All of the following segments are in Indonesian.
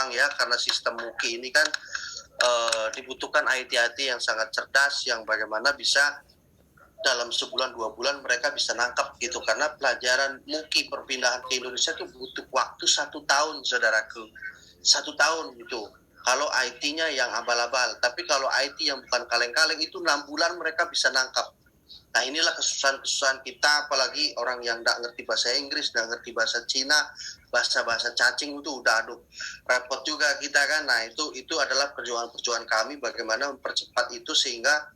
berkurang ya, karena sistem MUKI ini kan dibutuhkan IT yang sangat cerdas, yang bagaimana bisa dalam sebulan 2 bulan mereka bisa nangkap gitu, karena pelajaran MUKI perpindahan ke Indonesia itu butuh waktu 1 tahun, saudaraku, 1 tahun gitu. Kalau IT-nya yang abal-abal, tapi kalau IT yang bukan kaleng-kaleng itu 6 bulan mereka bisa nangkap. Nah inilah kesusahan-kesusahan kita, apalagi orang yang nggak ngerti bahasa Inggris, nggak ngerti bahasa Cina, bahasa cacing itu udah repot juga kita kan. Nah itu adalah perjuangan kami bagaimana mempercepat itu sehingga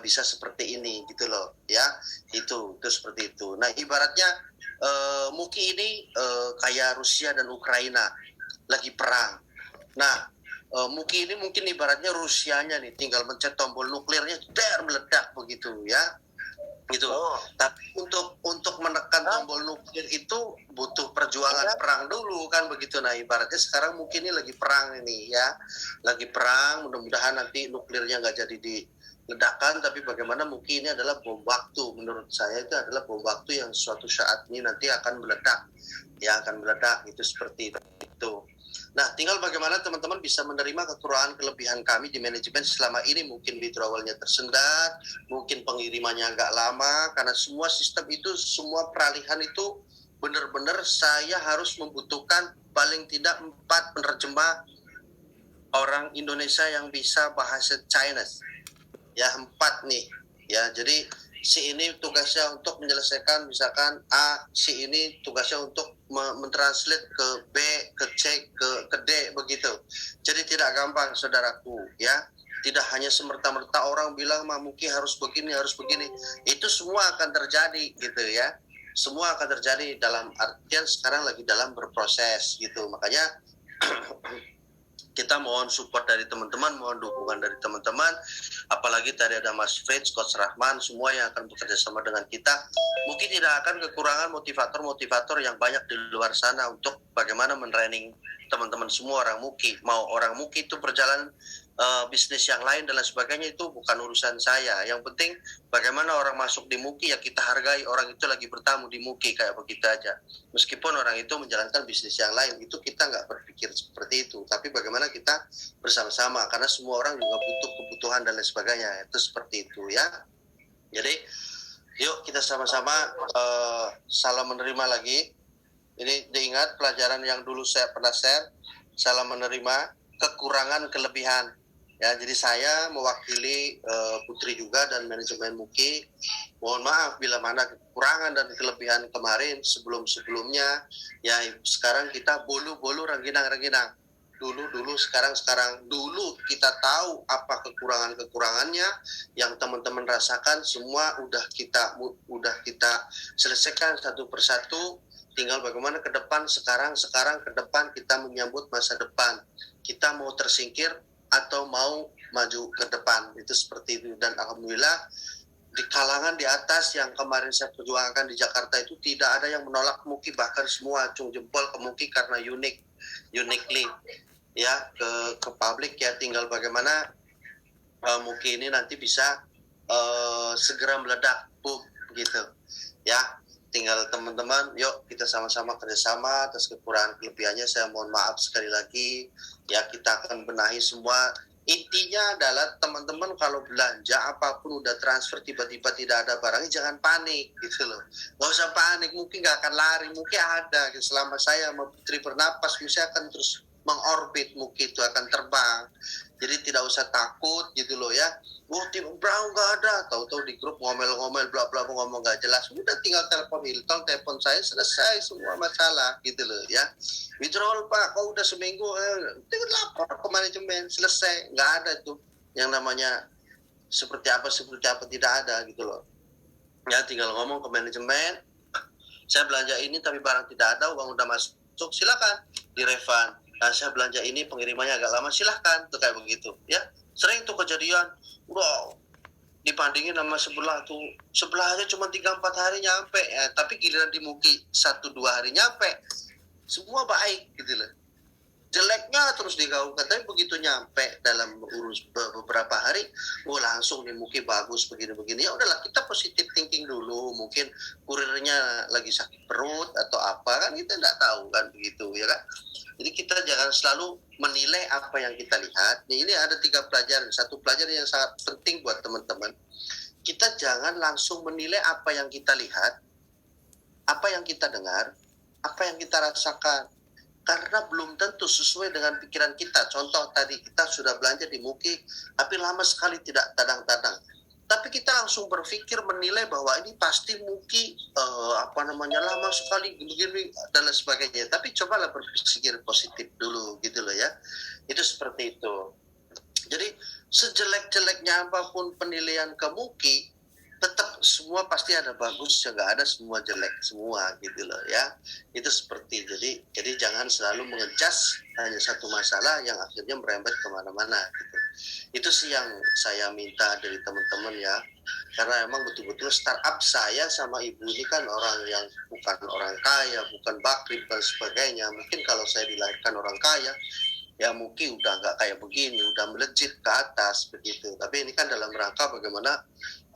bisa seperti ini gitu loh ya. Itu seperti itu. Nah ibaratnya MUKI ini kayak Rusia dan Ukraina lagi perang. Nah MUKI ini mungkin ibaratnya Rusianya nih tinggal mencet tombol nuklirnya meledak begitu ya gitu. Tapi untuk menekan tombol nuklir itu butuh perjuangan perang dulu kan begitu. Nah ibaratnya sekarang mungkin ini lagi perang ini ya, lagi perang, mudah-mudahan nanti nuklirnya nggak jadi diledakkan, tapi bagaimana mungkin ini adalah bom waktu. Menurut saya itu adalah bom waktu yang suatu saat ini nanti akan meledak ya, akan meledak itu seperti itu. Nah, tinggal bagaimana teman-teman bisa menerima kekurangan kelebihan kami di manajemen selama ini. Mungkin withdrawalnya tersendat, mungkin pengirimannya agak lama, karena semua sistem itu, semua peralihan itu benar-benar saya harus membutuhkan paling tidak 4 penerjemah orang Indonesia yang bisa bahasa Chinese. Ya, 4 nih. Ya, jadi si ini tugasnya untuk menyelesaikan misalkan A, si ini tugasnya untuk mentranslate ke B, ke C, ke D begitu. Jadi tidak gampang saudaraku ya. Tidak hanya semerta-merta orang bilang MUKI harus begini. Itu semua akan terjadi gitu ya. Semua akan terjadi dalam artian sekarang lagi dalam berproses gitu. Makanya kita mohon support dari teman-teman, mohon dukungan dari teman-teman. Apalagi tadi ada Mas Fritz, Coach Rahman, semua yang akan bekerja sama dengan kita. Mungkin tidak akan kekurangan motivator-motivator yang banyak di luar sana untuk bagaimana men-training teman-teman semua orang MUKI. Mau orang MUKI itu berjalan bisnis yang lain dan lain sebagainya, itu bukan urusan saya. Yang penting bagaimana orang masuk di MUKI, ya kita hargai orang itu lagi bertamu di MUKI, kayak begitu aja. Meskipun orang itu menjalankan bisnis yang lain, itu kita nggak berpikir seperti itu. Tapi bagaimana kita bersama-sama, karena semua orang juga butuh kebutuhan dan lain sebagainya. Itu seperti itu ya. Jadi yuk kita sama-sama salam menerima lagi. Ini diingat pelajaran yang dulu saya pernah share, salam menerima kekurangan kelebihan. Ya, jadi saya mewakili Putri juga dan manajemen MUKI. Mohon maaf bila mana kekurangan dan kelebihan kemarin sebelum-sebelumnya. Ya, sekarang kita bolu-bolu rengginang-rengginang. Dulu sekarang. Dulu kita tahu apa kekurangannya yang teman-teman rasakan, semua udah kita selesaikan satu persatu. Tinggal bagaimana ke depan, sekarang ke depan kita menyambut masa depan. Kita mau tersingkir atau mau maju ke depan, itu seperti itu. Dan alhamdulillah di kalangan di atas yang kemarin saya perjuangkan di Jakarta itu tidak ada yang menolak MUKI, bahkan semua acung jempol ke MUKI karena uniquely ya ke publik ya. Tinggal bagaimana MUKI ini nanti bisa segera meledak, boom gitu ya. Tinggal teman-teman, yuk kita sama-sama kerjasama. Atas kekurangan kelebihannya saya mohon maaf sekali lagi. Ya, kita akan benahi semua. Intinya adalah teman-teman kalau belanja apapun udah transfer tiba-tiba tidak ada barangnya, jangan panik gitu loh. Gak usah panik, mungkin gak akan lari, mungkin ada. Selama saya sama Putri bernapas, saya akan terus mengorbit, mungkin itu akan terbang. Jadi tidak usah takut gitu loh ya. Tim Brown gak ada, tahu-tahu di grup ngomel-ngomel bla bla ngomong gak jelas. Udah tinggal telepon Hilton, telepon saya, selesai semua masalah gitu loh ya. Withdrawal Pak, kok udah seminggu, tinggal lapor ke manajemen, selesai. Nggak ada tuh yang namanya seperti apa tidak ada gitu loh. Ya tinggal ngomong ke manajemen, saya belanja ini tapi barang tidak ada, uang udah masuk, silakan direfund. Nah, saya belanja ini pengirimannya agak lama, silahkan tuh, kayak begitu ya. Sering tuh kejadian, wow, dibandingin sama sebelah tuh, sebelahnya cuma 3-4 hari nyampe ya, tapi giliran di MUKI 1-2 hari nyampe, semua baik gitu loh. Jeleknya terus terus digaungkan, tapi begitu nyampe dalam beberapa hari, langsung nih Muki bagus begini-begini. Ya udahlah, kita positive thinking dulu. Mungkin kurirnya lagi sakit perut atau apa, kan kita nggak tahu kan begitu ya kan. Jadi kita jangan selalu menilai apa yang kita lihat. Ini ada 3 pelajaran. Satu pelajaran yang sangat penting buat teman-teman. Kita jangan langsung menilai apa yang kita lihat, apa yang kita dengar, apa yang kita rasakan. Karena belum tentu sesuai dengan pikiran kita. Contoh tadi kita sudah belanja di Muki, tapi lama sekali tidak tadang-tadang. Tapi kita langsung berpikir menilai bahwa ini pasti Muki lama sekali begini dan lain sebagainya. Tapi cobalah berpikir positif dulu gitu loh ya. Itu seperti itu. Jadi sejelek-jeleknya apapun penilaian ke Muki, tetap semua pasti ada bagus, nggak ada semua jelek semua gitu loh ya. Itu seperti jadi jangan selalu mengecas hanya satu masalah yang akhirnya merembet kemana-mana gitu. Itu sih yang saya minta dari teman-teman ya, karena emang betul-betul startup saya sama ibu ini kan orang yang bukan orang kaya, bukan bakrib dan sebagainya. Mungkin kalau saya dilahirkan orang kaya ya mungkin udah nggak kayak begini, udah melejit ke atas begitu. Tapi ini kan dalam rangka bagaimana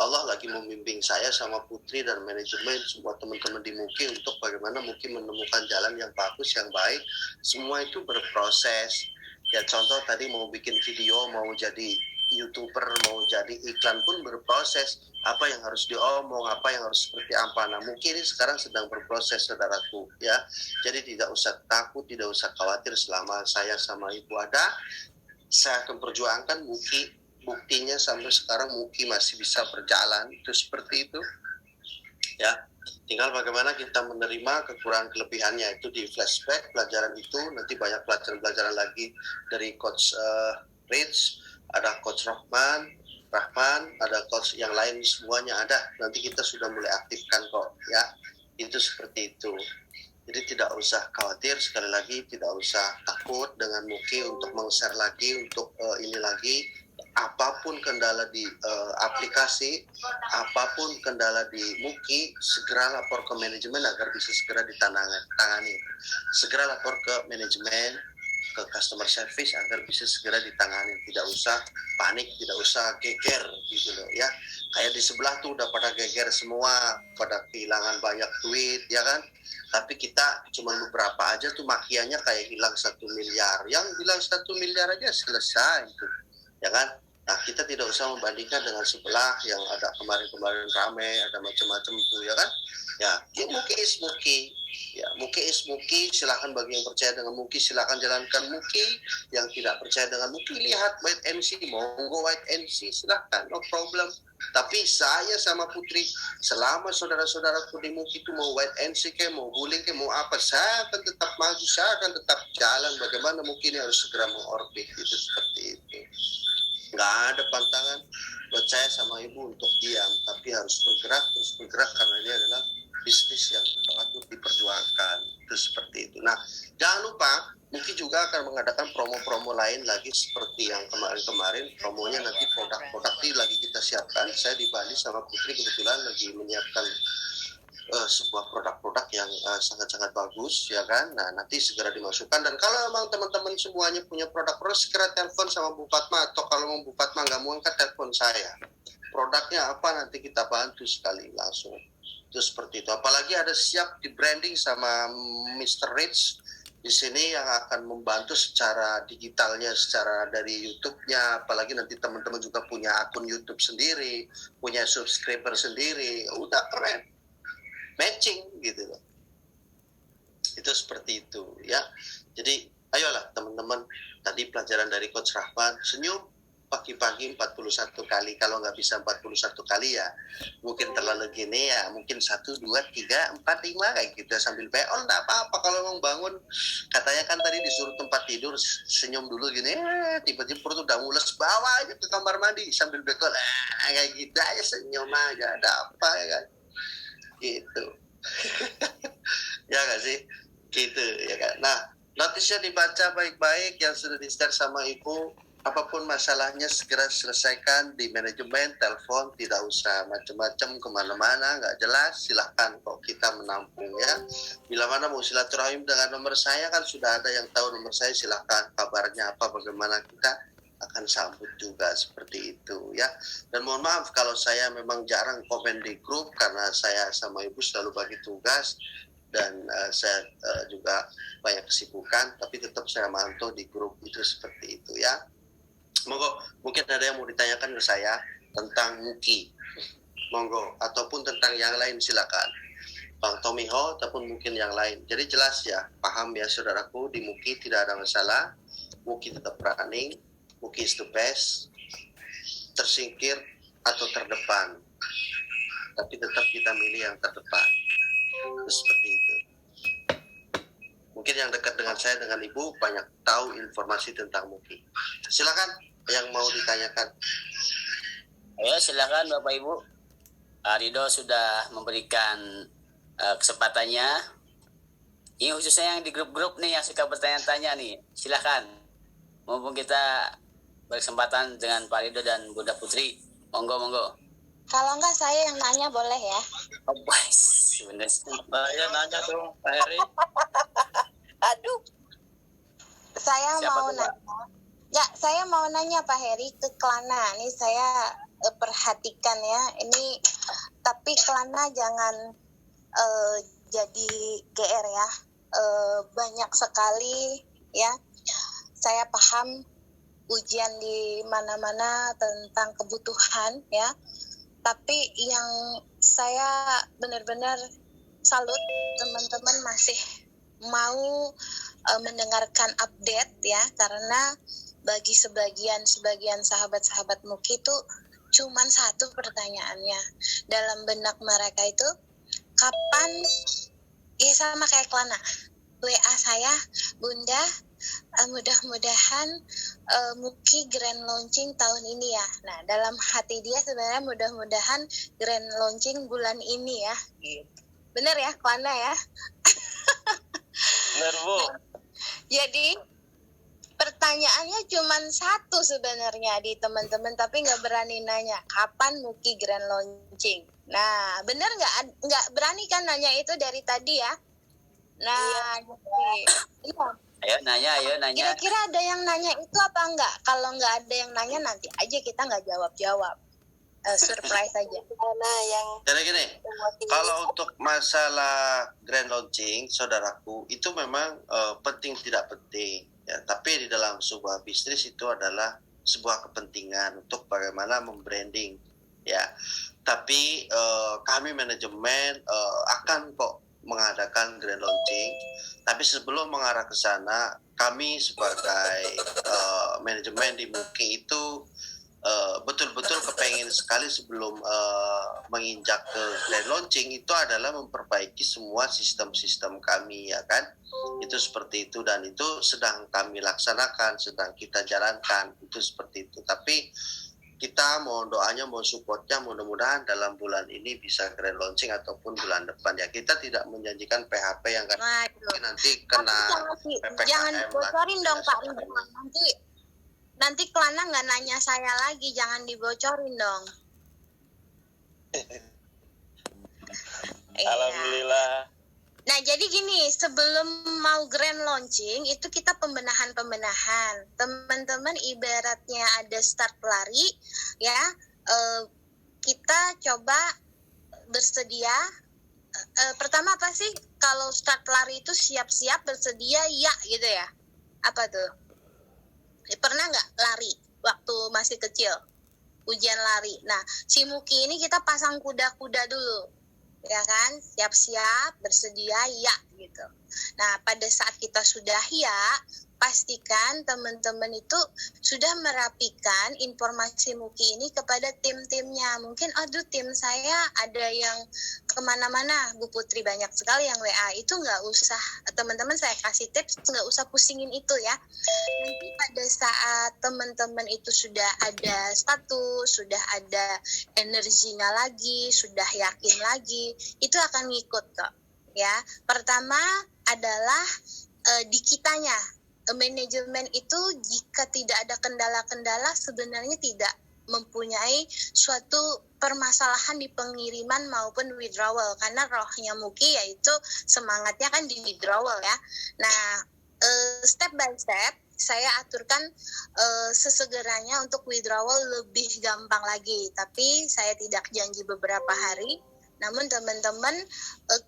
Allah lagi membimbing saya sama Putri dan manajemen semua teman-teman di Muki untuk bagaimana mungkin menemukan jalan yang bagus, yang baik. Semua itu berproses. Ya contoh tadi mau bikin video, mau jadi YouTuber, mau jadi iklan pun berproses. Apa yang harus diomong, apa yang harus seperti apa. Nah mungkin ini sekarang sedang berproses saudaraku ya. Jadi tidak usah takut, tidak usah khawatir selama saya sama ibu ada. Saya akan perjuangkan Muki. Buktinya sampai sekarang Muki masih bisa berjalan. Itu seperti itu ya. Tinggal bagaimana kita menerima kekurangan kelebihannya. Itu di flashback pelajaran itu. Nanti banyak pelajaran-pelajaran lagi dari Coach Rich, ada Coach Rahman, ada coach yang lain, semuanya ada. Nanti kita sudah mulai aktifkan kok ya. Itu seperti itu. Jadi tidak usah khawatir, sekali lagi tidak usah takut dengan Muki untuk meng-share lagi, untuk ini lagi. Apapun kendala di aplikasi, apapun kendala di Muki, segera lapor ke manajemen agar bisa segera ditangani. Segera lapor ke manajemen, ke customer service agar bisa segera ditangani. Tidak usah panik, tidak usah geger gitu loh ya. Kayak di sebelah tuh udah pada geger semua, pada kehilangan banyak duit ya kan. Tapi kita cuma beberapa aja tuh makiannya kayak hilang 1 miliar. Yang hilang 1 miliar aja selesai tuh ya kan. Nah kita tidak usah membandingkan dengan sebelah yang ada kemarin-kemarin rame, ada macam-macam tuh ya kan. Ya Muki is Muki. Ya, Muki is Muki, silakan bagi yang percaya dengan Muki, silakan jalankan Muki. Yang tidak percaya dengan Muki, lihat White MC, monggo White MC, silakan, no problem. Tapi saya sama Putri, selama saudara-saudaraku di Muki itu mau White MC kayak mau guling kayak mau apa, saya akan tetap maju, saya akan tetap jalan. Bagaimana Muki ini harus segera mengorbit, itu seperti itu. Nggak ada pantangan buat saya sama ibu untuk diam, tapi harus bergerak, terus bergerak karena ini adalah bisnis yang patut diperjuangkan. Itu seperti itu. Nah, jangan lupa mungkin juga akan mengadakan promo-promo lain lagi seperti yang kemarin-kemarin. Promonya nanti produk-produk ini lagi kita siapkan. Saya di Bali sama Putri kebetulan lagi menyiapkan sebuah produk-produk yang sangat-sangat bagus ya kan. Nah nanti segera dimasukkan, dan kalau memang teman-teman semuanya punya produk-produk, segera telepon sama Bu Fatma, atau kalau mau Bu Fatma nggak mau angkat, telepon saya. Produknya apa nanti kita bantu sekali langsung. Itu seperti itu. Apalagi ada siap di branding sama Mr. Rich di sini yang akan membantu secara digitalnya, secara dari YouTube-nya. Apalagi nanti teman-teman juga punya akun YouTube sendiri, punya subscriber sendiri, udah keren, matching gitu loh. Itu seperti itu ya. Jadi ayolah teman-teman, tadi pelajaran dari Coach Rahman, senyum pagi-pagi 41 kali. Kalau nggak bisa 41 kali ya mungkin terlalu gini ya, mungkin 1, 2, 3, 4, 5 kayak gitu sambil beol, nggak apa-apa. Kalau mau bangun, katanya kan tadi disuruh tempat tidur senyum dulu gini, tiba-tiba perut udah mules, bawa aja ke kamar mandi sambil beol, kayak gitu aja, senyum aja, ada apa ya kan gitu. Ya nggak sih gitu ya kan. Nah notisnya dibaca baik-baik yang sudah di-share sama ibu. apapun masalahnya segera selesaikan di manajemen, telepon, tidak usah macam-macam kemana-mana, nggak jelas, silahkan kok kita menampung ya. Bila mana mau silaturahim dengan nomor saya kan sudah ada yang tahu nomor saya, silahkan kabarnya apa, bagaimana kita akan sambut juga seperti itu ya. Dan mohon maaf kalau saya memang jarang komen di grup karena saya sama ibu selalu bagi tugas dan saya juga banyak kesibukan, tapi tetap saya mantau di grup itu seperti itu ya. Monggo, mungkin ada yang mau ditanyakan ke saya tentang Muki, monggo, ataupun tentang yang lain silakan, Bang Tomiho ataupun mungkin yang lain. Jadi jelas ya, paham ya saudaraku, di Muki tidak ada masalah, Muki tetap running, Muki is the best, tersingkir atau terdepan, tapi tetap kita milih yang terdepan. Seperti itu. Mungkin yang dekat dengan saya, dengan ibu, banyak tahu informasi tentang Muki. Silakan yang mau ditanyakan. Ayo silakan Bapak Ibu. Ridho sudah memberikan kesempatannya. Ini khususnya yang di grup-grup nih yang suka bertanya-tanya nih. Silakan. Mumpung kita berkesempatan dengan Pak Ridho dan Bunda Putri. Monggo. Kalau enggak saya yang nanya boleh ya? Oh, bener. Saya nanya dong, Pak Heri. Aduh. Saya Siapa mau tuh, nanya. Ya, saya mau nanya Pak Heri ke Kelana. Ini saya perhatikan ya. Ini tapi Kelana jangan jadi GR ya. Banyak sekali ya. Saya paham ujian di mana-mana tentang kebutuhan ya. Tapi yang saya benar-benar salut, teman-teman masih mau mendengarkan update ya, karena bagi sebagian sahabat-sahabat Muki itu cuman satu pertanyaannya dalam benak mereka itu, kapan ya, sama kayak Kelana, WA saya, Bunda, mudah-mudahan Muki grand launching tahun ini ya. Nah, dalam hati dia sebenarnya mudah-mudahan grand launching bulan ini ya. Bener ya, Kelana ya? Benar, Bu. Jadi pertanyaannya cuma satu sebenarnya di teman-teman, tapi nggak berani nanya kapan Muki grand launching. Nah, bener nggak berani kan nanya itu dari tadi ya? Nah, iya. Ayo nanya. Kira-kira ada yang nanya itu apa enggak? Kalau nggak ada yang nanya nanti aja kita nggak jawab. Surprise aja. Karena yang jadi gini, kalau untuk masalah grand launching, saudaraku, itu memang penting tidak penting ya. Tapi di dalam sebuah bisnis itu adalah sebuah kepentingan untuk bagaimana membranding ya. Tapi kami manajemen akan kok mengadakan grand launching. Tapi sebelum mengarah ke sana, kami sebagai manajemen di Muki itu betul-betul kepengen sekali sebelum menginjak ke grand launching itu adalah memperbaiki semua sistem-sistem kami ya kan. Itu seperti itu, dan itu sedang kami laksanakan, sedang kita jalankan, itu seperti itu. Tapi kita mohon doanya, mohon supportnya, mudah-mudahan dalam bulan ini bisa grand launching ataupun bulan depan ya. Kita tidak menjanjikan PHP yang kan nanti kena PPKM. Jangan bocorin dong Pak. Nanti Kelana nggak nanya saya lagi, jangan dibocorin dong. Alhamdulillah. Nah, jadi gini, sebelum mau grand launching itu kita pembenahan. Teman-teman ibaratnya ada start lari ya, kita coba bersedia. Pertama apa sih? Kalau start lari itu siap-siap, bersedia ya gitu ya. Apa tuh? Pernah nggak lari waktu masih kecil? Ujian lari. Nah, si Muki ini kita pasang kuda-kuda dulu. Ya kan, siap-siap, bersedia, ya gitu. Nah, pada saat kita sudah ya, pastikan teman-teman itu sudah merapikan informasi Muki ini kepada tim-timnya. Mungkin, aduh tim saya ada yang kemana-mana, Bu Putri banyak sekali yang WA. Itu nggak usah, teman-teman saya kasih tips, nggak usah pusingin itu ya. Nanti pada saat teman-teman itu sudah ada status, sudah ada energinya lagi, sudah yakin lagi, itu akan ngikut kok. Ya, pertama adalah di kitanya, manajemen itu jika tidak ada kendala-kendala sebenarnya tidak mempunyai suatu permasalahan di pengiriman maupun withdrawal, karena rohnya Muki yaitu semangatnya kan di withdrawal ya. Nah, step by step saya aturkan sesegeranya untuk withdrawal lebih gampang lagi, tapi saya tidak janji beberapa hari. Namun teman-teman,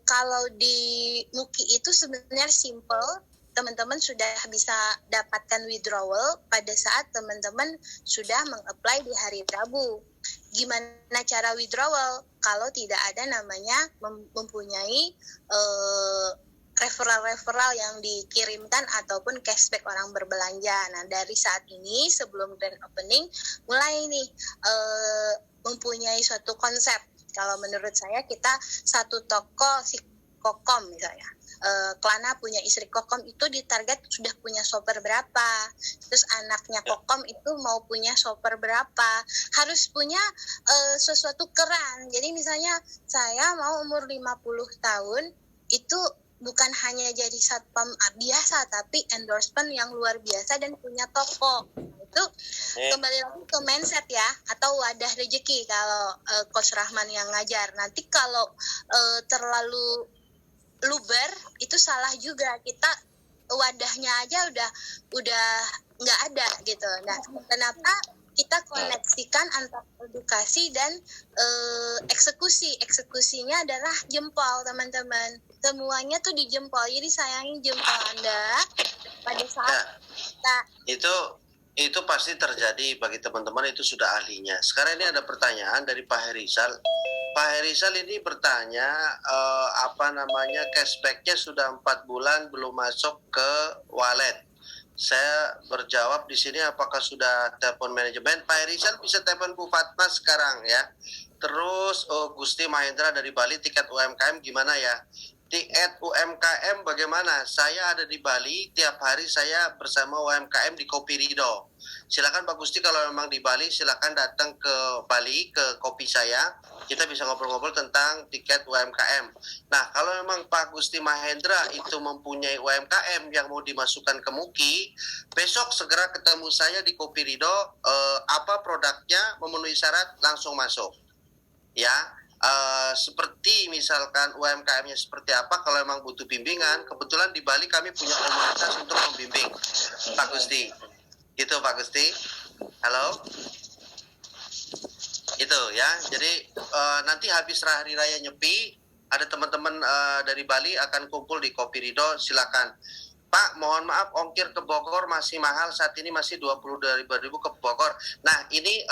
kalau di Muki itu sebenarnya simple. Teman-teman sudah bisa dapatkan withdrawal pada saat teman-teman sudah meng-apply di hari Rabu. Gimana cara withdrawal? Kalau tidak ada namanya mempunyai referral-referral yang dikirimkan ataupun cashback orang berbelanja. Nah, dari saat ini sebelum grand opening mulai nih mempunyai suatu konsep. Kalau menurut saya kita satu toko si Kokom misalnya. Kelana punya istri Kokom itu ditarget sudah punya shopper berapa, terus anaknya Kokom itu mau punya shopper berapa, harus punya sesuatu keran. Jadi misalnya saya mau umur 50 tahun itu bukan hanya jadi satpam biasa, tapi endorsement yang luar biasa dan punya toko. Itu kembali lagi ke mindset ya, atau wadah rezeki kalau Coach Rahman yang ngajar. Nanti kalau terlalu luber itu salah juga, kita wadahnya aja udah nggak ada gitu. Nah, kenapa kita koneksikan antara edukasi dan eksekusinya adalah jempol teman-teman, semuanya tuh di jempol. Jadi sayangin jempol Anda pada saat itu pasti terjadi bagi teman-teman, itu sudah ahlinya. Sekarang ini ada pertanyaan dari Pak Herizal. Pak Herizal ini bertanya, cashbacknya sudah 4 bulan belum masuk ke wallet. Saya berjawab di sini, apakah sudah telepon manajemen? Pak Herizal bisa telepon Bu Fatma sekarang ya. Terus Gusti Mahendra dari Bali, tiket UMKM gimana ya? Tiket UMKM bagaimana? Saya ada di Bali, tiap hari saya bersama UMKM di Kopi Ridho. Silakan Pak Gusti, kalau memang di Bali silakan datang ke Bali, ke kopi saya. Kita bisa ngobrol-ngobrol tentang tiket UMKM. Nah, kalau memang Pak Gusti Mahendra itu mempunyai UMKM yang mau dimasukkan ke Muki, besok segera ketemu saya di Kopi Ridho. Apa produknya memenuhi syarat, langsung masuk. Ya. Seperti misalkan UMKM-nya seperti apa, kalau memang butuh bimbingan, kebetulan di Bali kami punya komunitas untuk membimbing Pak Gusti. Gitu Pak Gusti. Halo. Itu ya. Jadi nanti habis hari raya Nyepi, ada teman-teman dari Bali akan kumpul di Kopi Ridho, silakan. Pak, mohon maaf, ongkir ke Bogor masih mahal, saat ini masih 22.000 ke Bogor. Nah, ini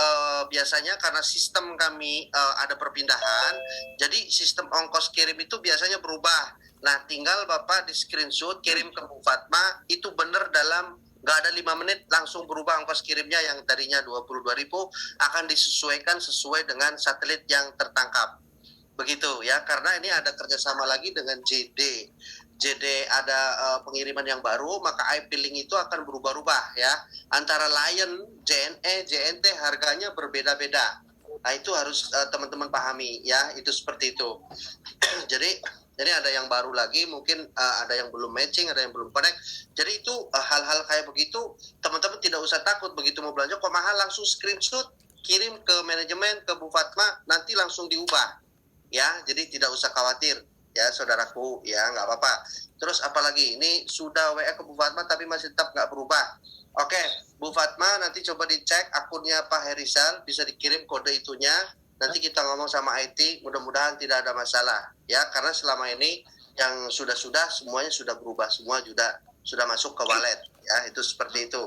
biasanya karena sistem kami ada perpindahan, jadi sistem ongkos kirim itu biasanya berubah. Nah, tinggal Bapak di screenshot, kirim ke Bu Fatma, itu benar dalam nggak ada 5 menit langsung berubah ongkos kirimnya, yang tadinya 22.000 akan disesuaikan sesuai dengan satelit yang tertangkap. Begitu ya, karena ini ada kerjasama lagi dengan JD ada pengiriman yang baru, maka IP link itu akan berubah-ubah ya. Antara Lion, JNE, JNT harganya berbeda-beda. Nah, itu harus teman-teman pahami ya, itu seperti itu. Jadi ada yang baru lagi, mungkin ada yang belum matching, ada yang belum connect. Jadi itu hal-hal kayak begitu, teman-teman tidak usah takut begitu mau belanja kok mahal, langsung screenshot, kirim ke manajemen, ke Bu Fatma, nanti langsung diubah. Ya, jadi tidak usah khawatir. Ya saudaraku, ya nggak apa-apa. Terus apalagi ini sudah WA ke Bu Fatma tapi masih tetap nggak berubah. Oke, Bu Fatma nanti coba dicek akunnya Pak Herizal, bisa dikirim kode itunya. Nanti kita ngomong sama IT, mudah-mudahan tidak ada masalah. Ya, karena selama ini yang sudah semuanya sudah berubah, semua sudah masuk ke wallet. Ya, itu seperti itu.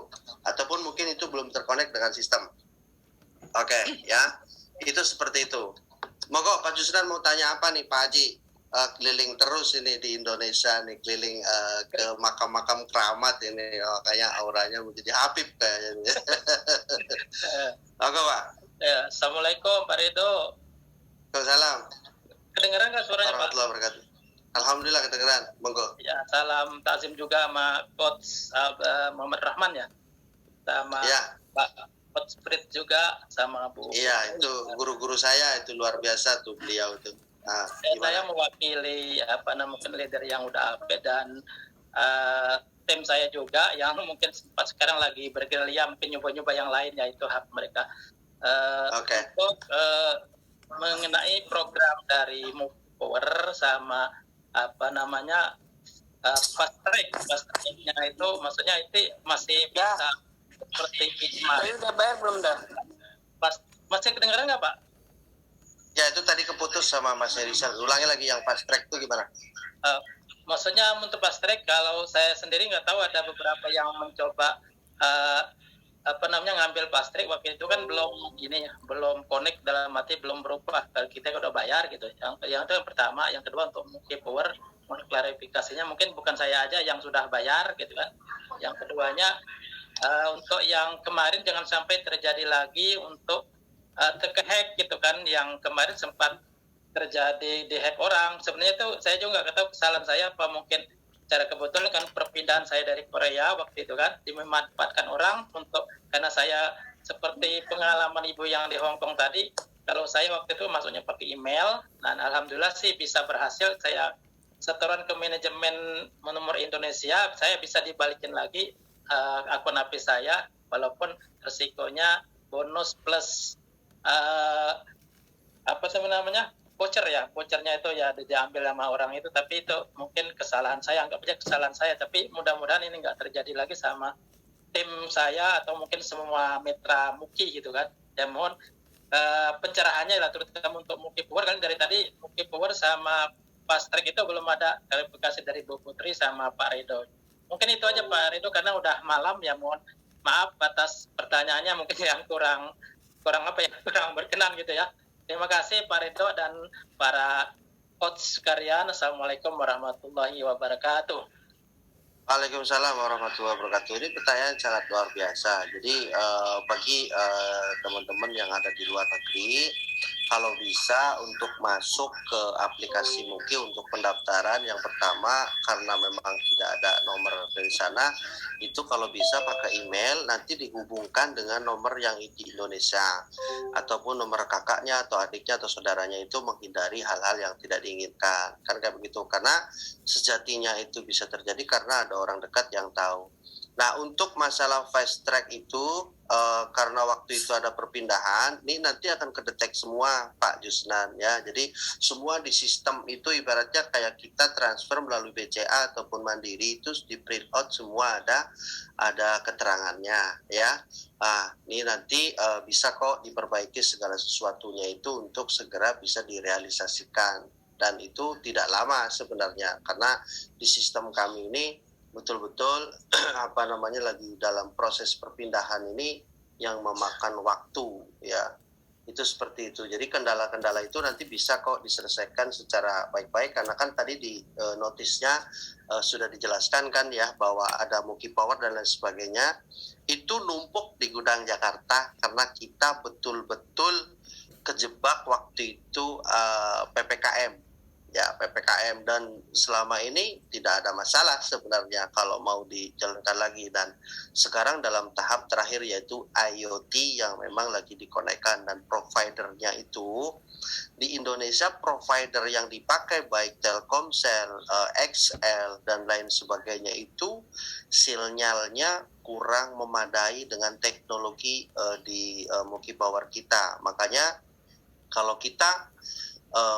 Ataupun mungkin itu belum terkonek dengan sistem. Oke, ya, itu seperti itu. Monggo Pak Jusran mau tanya apa nih Pak Haji? Keliling terus ini di Indonesia nih, keliling ke makam-makam keramat ini, kayak auranya menjadi Habib kayaknya. Oke Pak. Ya, Assalamualaikum Pak Ridho. Waalaikumsalam. Kedengeran nggak suaranya Pak? Warahmatullahi wabarakatuh. Alhamdulillah kedengeran. Monggo. Ya, salam takzim juga sama Coach Muhammad Rahman ya, sama Ya. Pak Coach Frit juga, sama Bu. Iya, itu guru-guru saya itu luar biasa tuh beliau itu. Nah, saya mewakili leader yang udah update dan tim saya juga yang mungkin sempat sekarang lagi bergerilya mungkin nyoba-nyoba yang lain, yaitu hak mereka. Untuk mengenai program dari Move Power sama fast tracknya itu maksudnya itu masih bisa seperti kemarin. Udah bayar belum dah? Masih kedengaran nggak Pak? Ya itu tadi keputus sama Mas Rizal. Ulangi lagi yang fast track itu gimana? Maksudnya untuk fast track, kalau saya sendiri nggak tahu, ada beberapa yang mencoba ngambil fast track waktu itu kan belum connect, dalam arti belum berubah. Kalau kita udah bayar gitu. Yang itu yang pertama, yang kedua untuk Move Power, klarifikasinya mungkin bukan saya aja yang sudah bayar gitu kan. Yang keduanya untuk yang kemarin jangan sampai terjadi lagi untuk terkehack gitu kan, yang kemarin sempat terjadi di hack orang. Sebenarnya itu saya juga nggak tahu kesalahan saya apa, mungkin secara kebetulan kan perpindahan saya dari Korea waktu itu kan dimanfaatkan orang untuk, karena saya seperti pengalaman ibu yang di Hong Kong tadi, kalau saya waktu itu masuknya pakai email, dan alhamdulillah sih bisa berhasil. Saya setoran ke manajemen nomor Indonesia, saya bisa dibalikin lagi akun HP saya, walaupun resikonya bonus plus vouchernya itu ya diambil sama orang itu. Tapi itu mungkin kesalahan saya, anggap aja kesalahan saya, tapi mudah-mudahan ini nggak terjadi lagi sama tim saya atau mungkin semua mitra Muki gitu kan. Ya mohon pencerahannya lah, terutama untuk Muki Power kan dari tadi Muki Power sama Fast Track itu belum ada klarifikasi dari Bu Putri sama Pak Rido. Mungkin itu aja Pak Rido, karena udah malam ya, mohon maaf atas pertanyaannya mungkin yang kurang berkenan gitu ya. Terima kasih Pak Rido dan para coach sekalian. Assalamualaikum warahmatullahi wabarakatuh. Waalaikumsalam warahmatullahi wabarakatuh. Ini pertanyaan sangat luar biasa. Jadi bagi teman-teman yang ada di luar negeri, kalau bisa untuk masuk ke aplikasi Muki untuk pendaftaran, yang pertama karena memang tidak ada nomor dari sana, itu kalau bisa pakai email, nanti dihubungkan dengan nomor yang di Indonesia ataupun nomor kakaknya atau adiknya atau saudaranya, itu menghindari hal-hal yang tidak diinginkan. Kan kayak begitu, karena sejatinya itu bisa terjadi karena ada orang dekat yang tahu. Nah, untuk masalah fast track itu karena waktu itu ada perpindahan, ini nanti akan kedetek semua Pak Jusnan ya. Jadi semua di sistem itu ibaratnya kayak kita transfer melalui BCA ataupun Mandiri, itu di print out semua ada keterangannya ya. Ini nanti bisa kok diperbaiki segala sesuatunya itu untuk segera bisa direalisasikan, dan itu tidak lama sebenarnya karena di sistem kami ini betul-betul lagi dalam proses perpindahan ini yang memakan waktu ya. Itu seperti itu. Jadi kendala-kendala itu nanti bisa kok diselesaikan secara baik-baik, karena kan tadi di notisnya sudah dijelaskan kan ya, bahwa ada Muki Power dan lain sebagainya itu numpuk di gudang Jakarta karena kita betul-betul kejebak waktu itu PPKM ya, PPKM, dan selama ini tidak ada masalah sebenarnya kalau mau dijalankan lagi. Dan sekarang dalam tahap terakhir yaitu IoT yang memang lagi dikonekkan, dan providernya itu di Indonesia, provider yang dipakai baik Telkomsel, XL dan lain sebagainya itu sinyalnya kurang memadai dengan teknologi di Muki Power kita. Makanya kalau kita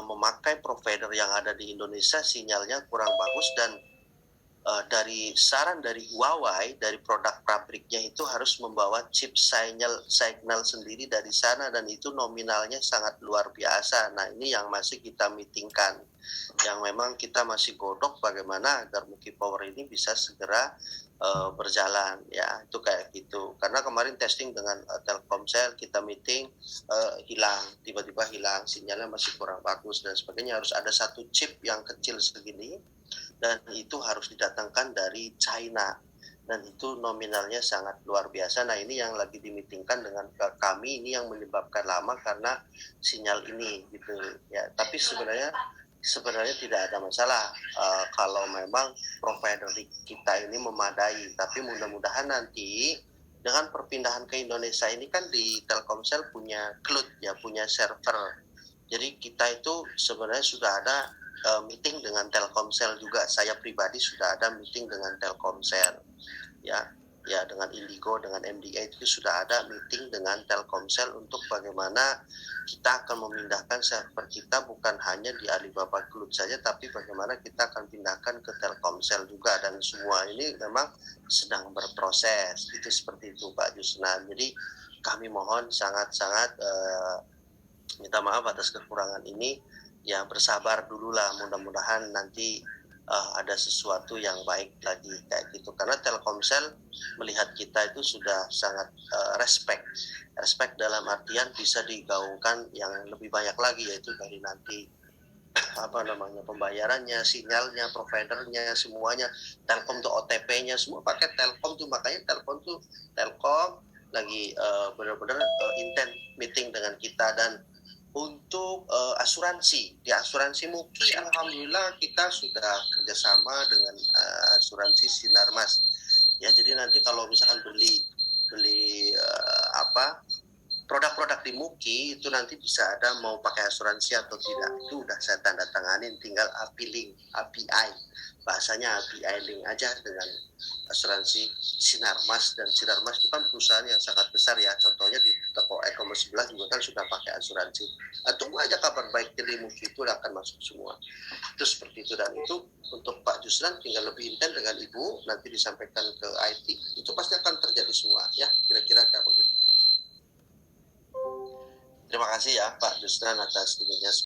memakai provider yang ada di Indonesia, sinyalnya kurang bagus, dan dari saran dari Huawei, dari produk pabriknya itu harus membawa chip signal sendiri dari sana, dan itu nominalnya sangat luar biasa. Nah, ini yang masih kita meetingkan, yang memang kita masih godok bagaimana agar Muki Power ini bisa segera berjalan ya, itu kayak gitu. Karena kemarin testing dengan Telkomsel, kita meeting tiba-tiba hilang, sinyalnya masih kurang bagus dan sebagainya. Harus ada satu chip yang kecil segini, dan itu harus didatangkan dari China, dan itu nominalnya sangat luar biasa. Nah, ini yang lagi dimitingkan dengan kami, ini yang menyebabkan lama karena sinyal ini gitu ya. Tapi sebenarnya tidak ada masalah kalau memang provider kita ini memadai. Tapi mudah-mudahan nanti dengan perpindahan ke Indonesia ini kan di Telkomsel punya cloud ya, punya server. Jadi kita itu sebenarnya sudah ada meeting dengan Telkomsel juga. Saya pribadi sudah ada meeting dengan Telkomsel, ya dengan Indigo, dengan MDA itu sudah ada meeting dengan Telkomsel untuk bagaimana kita akan memindahkan server kita bukan hanya di Alibaba Cloud saja, tapi bagaimana kita akan pindahkan ke Telkomsel juga, dan semua ini memang sedang berproses. Itu seperti itu Pak Jusnan. Jadi kami mohon sangat-sangat minta maaf atas kekurangan ini. Ya bersabar dulu lah, mudah-mudahan nanti ada sesuatu yang baik lagi kayak gitu, karena Telkomsel melihat kita itu sudah sangat respect dalam artian bisa digaungkan yang lebih banyak lagi, yaitu dari nanti pembayarannya, sinyalnya, providernya, semuanya. Telkom tuh OTP-nya semua pakai Telkom tuh, makanya Telkom lagi benar-benar intent meeting dengan kita. Dan untuk asuransi, di asuransi Muki alhamdulillah kita sudah kerjasama dengan asuransi Sinarmas. Ya jadi nanti kalau misalkan beli produk-produk di Muki itu nanti bisa ada mau pakai asuransi atau tidak, itu udah saya tanda tanganin, tinggal API bahasanya API link aja dengan asuransi Sinarmas. Dan Sinarmas itu kan perusahaan yang sangat besar ya, contohnya di toko e-commerce sebelah juga kan sudah pakai asuransi. Tunggu aja kabar baik dari Muki itu akan masuk semua. Itu seperti itu. Dan itu untuk Pak Jusran tinggal lebih intens dengan Ibu, nanti disampaikan ke IT, itu pasti akan terjadi semua ya, kira-kira kayak begitu. Terima kasih ya Pak Jusran atas ininya.